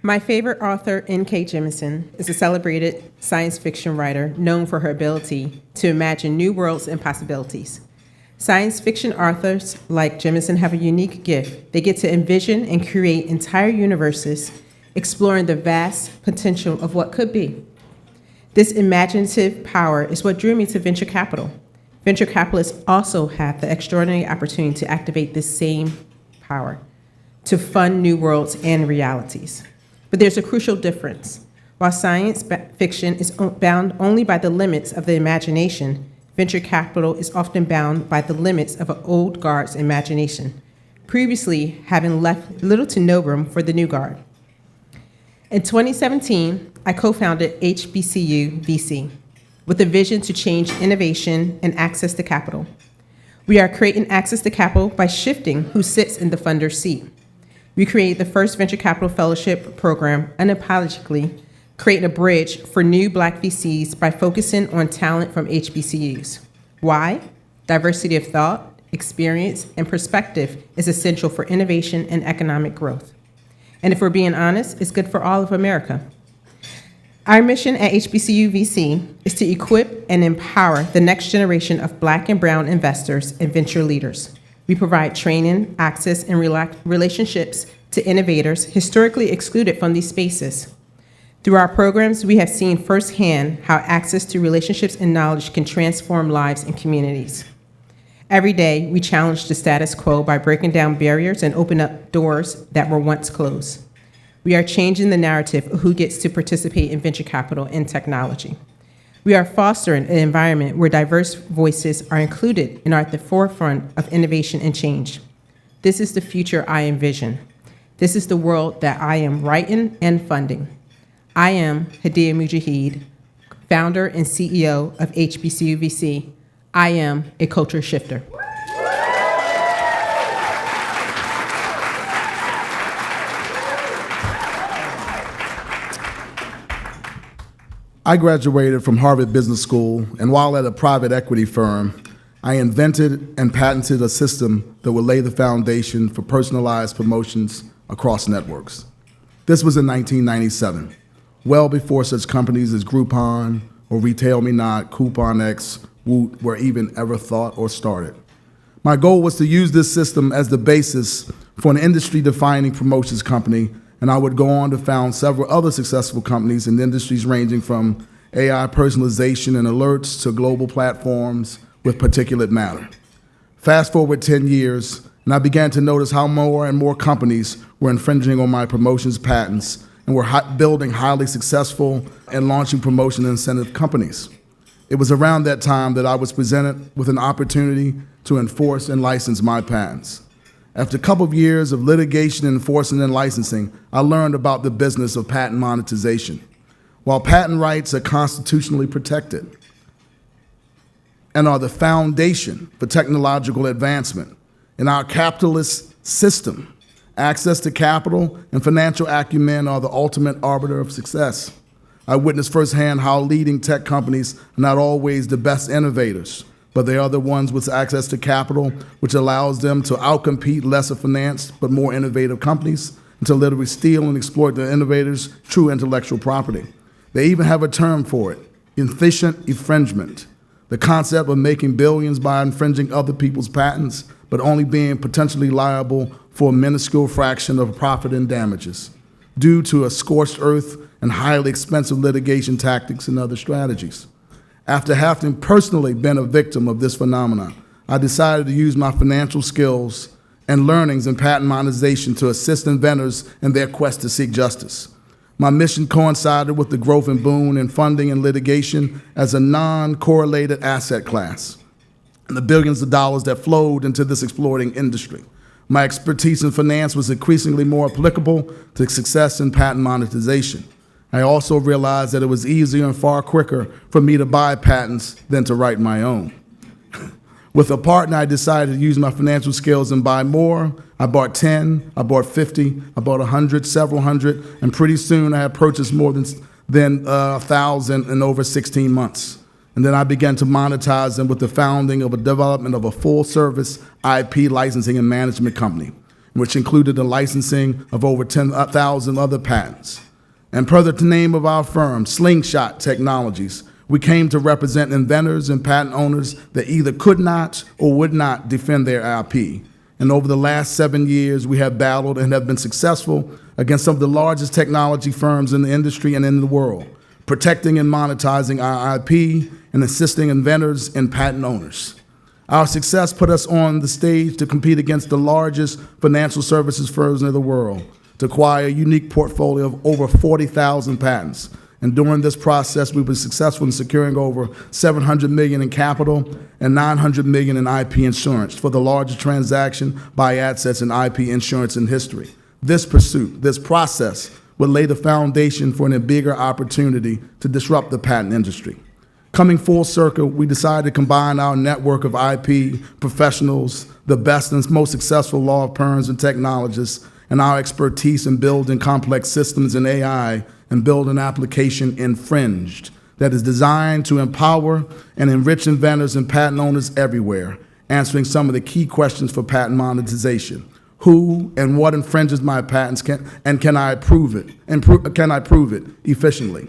My favorite author, N.K. Jemisin, is a celebrated science fiction writer known for her ability to imagine new worlds and possibilities. Science fiction authors like Jemisin have a unique gift. They get to envision and create entire universes, exploring the vast potential of what could be. This imaginative power is what drew me to venture capital. Venture capitalists also have the extraordinary opportunity to activate this same power, to fund new worlds and realities. But there's a crucial difference. While science fiction is bound only by the limits of the imagination, venture capital is often bound by the limits of an old guard's imagination, previously having left little to no room for the new guard. In 2017, I co-founded HBCU VC with a vision to change innovation and access to capital. We are creating access to capital by shifting who sits in the funder's seat. We created the first venture capital fellowship program unapologetically, creating a bridge for new Black VCs by focusing on talent from HBCUs. Why? Diversity of thought, experience, and perspective is essential for innovation and economic growth. And if we're being honest, it's good for all of America. Our mission at HBCU VC is to equip and empower the next generation of Black and brown investors and venture leaders. We provide training, access, and relationships to innovators historically excluded from these spaces. Through our programs, we have seen firsthand how access to relationships and knowledge can transform lives and communities. Every day, we challenge the status quo by breaking down barriers and open up doors that were once closed. We are changing the narrative of who gets to participate in venture capital and technology. We are fostering an environment where diverse voices are included and are at the forefront of innovation and change. This is the future I envision. This is the world that I am writing and funding. I am Hadia Mujahid, founder and CEO of HBCU VC. I am a culture shifter. I graduated from Harvard Business School, and while at a private equity firm, I invented and patented a system that would lay the foundation for personalized promotions across networks. This was in 1997, well before such companies as Groupon or Retail Me Not, CouponX, Woot were even ever thought or started. My goal was to use this system as the basis for an industry-defining promotions company, and I would go on to found several other successful companies in industries ranging from AI personalization and alerts to global platforms with particulate matter. Fast forward 10 years, and I began to notice how more and more companies were infringing on my promotions patents and were building highly successful and launching promotion incentive companies. It was around that time that I was presented with an opportunity to enforce and license my patents. After a couple of years of litigation, enforcing, and licensing, I learned about the business of patent monetization. While patent rights are constitutionally protected and are the foundation for technological advancement, in our capitalist system, access to capital and financial acumen are the ultimate arbiter of success. I witnessed firsthand how leading tech companies are not always the best innovators, but they are the ones with access to capital, which allows them to outcompete lesser financed but more innovative companies and to literally steal and exploit the innovators' true intellectual property. They even have a term for it, efficient infringement, the concept of making billions by infringing other people's patents, but only being potentially liable for a minuscule fraction of profit and damages due to a scorched earth and highly expensive litigation tactics and other strategies. After having personally been a victim of this phenomenon, I decided to use my financial skills and learnings in patent monetization to assist inventors in their quest to seek justice. My mission coincided with the growth and boom in funding and litigation as a non-correlated asset class, and the billions of dollars that flowed into this exploiting industry. My expertise in finance was increasingly more applicable to success in patent monetization. I also realized that it was easier and far quicker for me to buy patents than to write my own. With a partner, I decided to use my financial skills and buy more. I bought 10, I bought 50, I bought 100, several hundred, and pretty soon I had purchased more than 1,000 in over 16 months. And then I began to monetize them with the founding of a development of a full-service IP licensing and management company. which included the licensing of over 10,000 other patents. And per the name of our firm, Slingshot Technologies, we came to represent inventors and patent owners that either could not or would not defend their IP. And over the last 7 years, we have battled and have been successful against some of the largest technology firms in the industry and in the world, protecting and monetizing our IP and assisting inventors and patent owners. Our success put us on the stage to compete against the largest financial services firms in the world, to acquire a unique portfolio of over 40,000 patents. And during this process, we were successful in securing over $700 million in capital and $900 million in IP insurance for the largest transaction by assets in IP insurance in history. This pursuit, this process, would lay the foundation for a bigger opportunity to disrupt the patent industry. Coming full circle, we decided to combine our network of IP professionals, the best and most successful law firms and technologists, and our expertise in building complex systems in AI, and build an application Infringed that is designed to empower and enrich inventors and patent owners everywhere, answering some of the key questions for patent monetization. Who and what infringes my patents, and can I prove it? Can I prove it efficiently?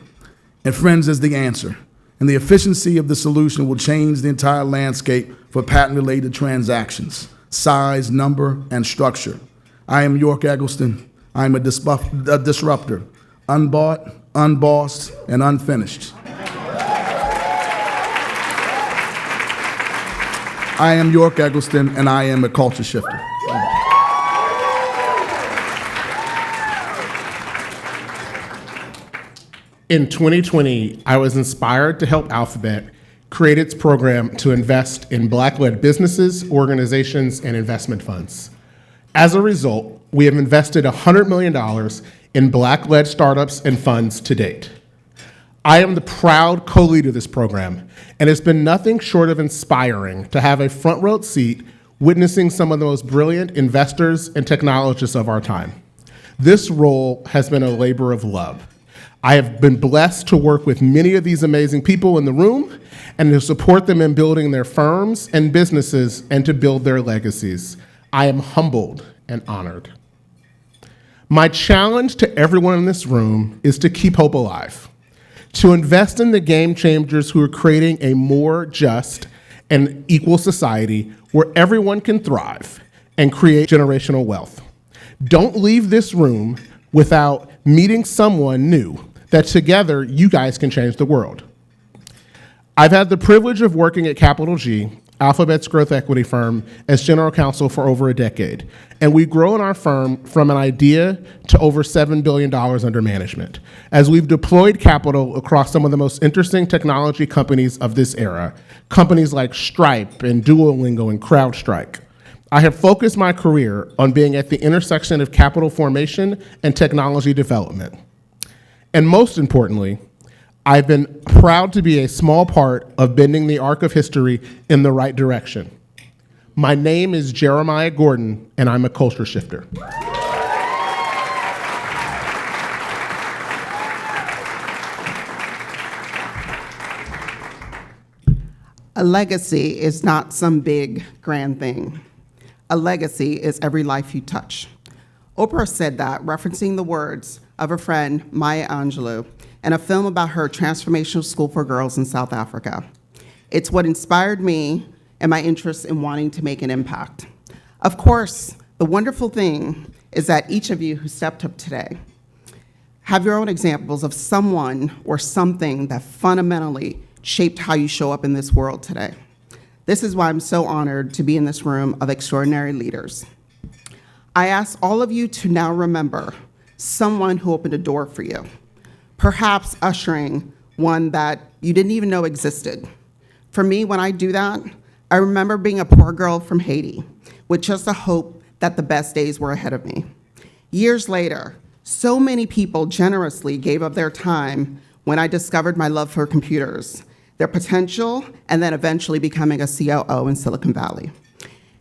Infringe is the answer, and the efficiency of the solution will change the entire landscape for patent-related transactions, size, number, and structure. I am York Eggleston. I am a disruptor, unbought, unbossed, and unfinished. I am York Eggleston, and I am a culture shifter. In 2020, I was inspired to help Alphabet create its program to invest in Black-led businesses, organizations, and investment funds. As a result, we have invested $100 million in Black-led startups and funds to date. I am the proud co-leader of this program, and it's been nothing short of inspiring to have a front row seat witnessing some of the most brilliant investors and technologists of our time. This role has been a labor of love. I have been blessed to work with many of these amazing people in the room and to support them in building their firms and businesses and to build their legacies. I am humbled and honored. My challenge to everyone in this room is to keep hope alive, to invest in the game changers who are creating a more just and equal society where everyone can thrive and create generational wealth. Don't leave this room without meeting someone new that together you guys can change the world. I've had the privilege of working at Capital G, Alphabet's growth equity firm, as general counsel for over a decade. And we've grown our firm from an idea to over $7 billion under management, as we've deployed capital across some of the most interesting technology companies of this era, companies like Stripe and Duolingo and CrowdStrike. I have focused my career on being at the intersection of capital formation and technology development. And most importantly, I've been proud to be a small part of bending the arc of history in the right direction. My name is Jeremiah Gordon, and I'm a culture shifter. A legacy is not some big, grand thing. A legacy is every life you touch. Oprah said that, referencing the words of her friend Maya Angelou in a film about her transformational school for girls in South Africa. It's what inspired me and my interest in wanting to make an impact. Of course, the wonderful thing is that each of you who stepped up today have your own examples of someone or something that fundamentally shaped how you show up in this world today. This is why I'm so honored to be in this room of extraordinary leaders. I ask all of you to now remember someone who opened a door for you, perhaps ushering one that you didn't even know existed. For me, when I do that, I remember being a poor girl from Haiti with just a hope that the best days were ahead of me. Years later, so many people generously gave up their time when I discovered my love for computers, their potential, and then eventually becoming a COO in Silicon Valley.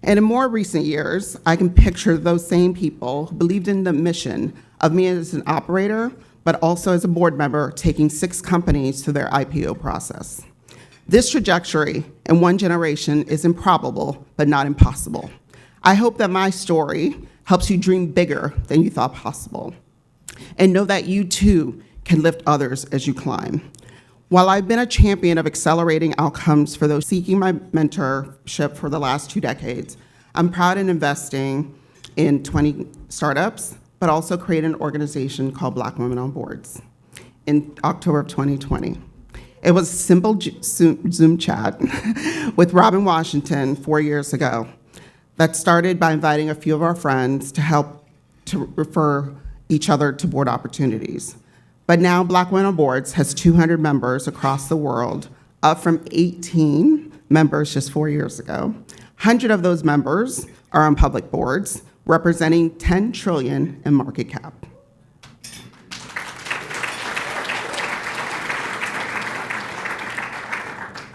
And in more recent years, I can picture those same people who believed in the mission of me as an operator, but also as a board member, taking 6 companies to their IPO process. This trajectory in one generation is improbable, but not impossible. I hope that my story helps you dream bigger than you thought possible, and know that you too can lift others as you climb. While I've been a champion of accelerating outcomes for those seeking my mentorship for the last 2 decades, I'm proud in investing in 20 startups, but also created an organization called Black Women on Boards in October of 2020. It was a simple Zoom chat with Robin Washington 4 years ago that started by inviting a few of our friends to help to refer each other to board opportunities. But now Black Women on Boards has 200 members across the world, up from 18 members just 4 years ago. 100 of those members are on public boards, representing 10 trillion in market cap.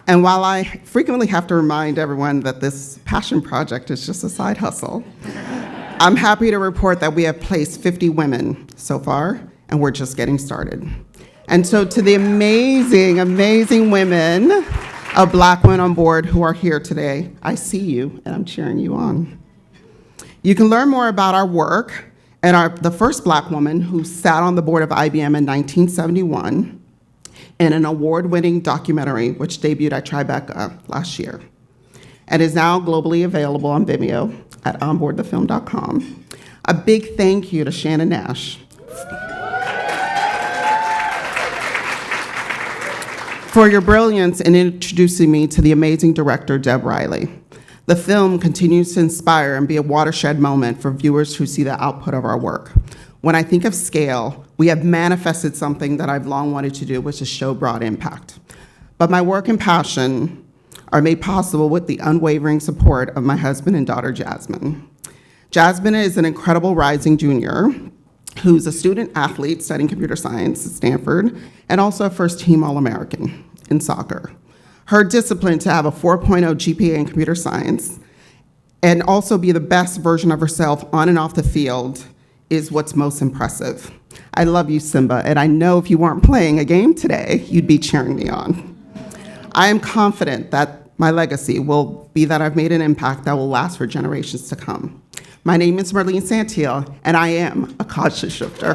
And while I frequently have to remind everyone that this passion project is just a side hustle, I'm happy to report that we have placed 50 women so far, and we're just getting started. And so to the amazing, amazing women of Black Women on Board who are here today, I see you, and I'm cheering you on. You can learn more about our work and the first Black woman who sat on the board of IBM in 1971 in an award-winning documentary which debuted at Tribeca last year and is now globally available on Vimeo at onboardthefilm.com. A big thank you to Shannon Nash for your brilliance in introducing me to the amazing director, Deb Riley. The film continues to inspire and be a watershed moment for viewers who see the output of our work. When I think of scale, we have manifested something that I've long wanted to do, which is show broad impact. But my work and passion are made possible with the unwavering support of my husband and daughter, Jasmine. Jasmine is an incredible rising junior who's a student athlete studying computer science at Stanford and also a first-team All-American in soccer. Her discipline to have a 4.0 GPA in computer science and also be the best version of herself on and off the field is what's most impressive. I love you, Simba, and I know if you weren't playing a game today, you'd be cheering me on. I am confident that my legacy will be that I've made an impact that will last for generations to come. My name is Marlene Santiel, and I am a culture shifter.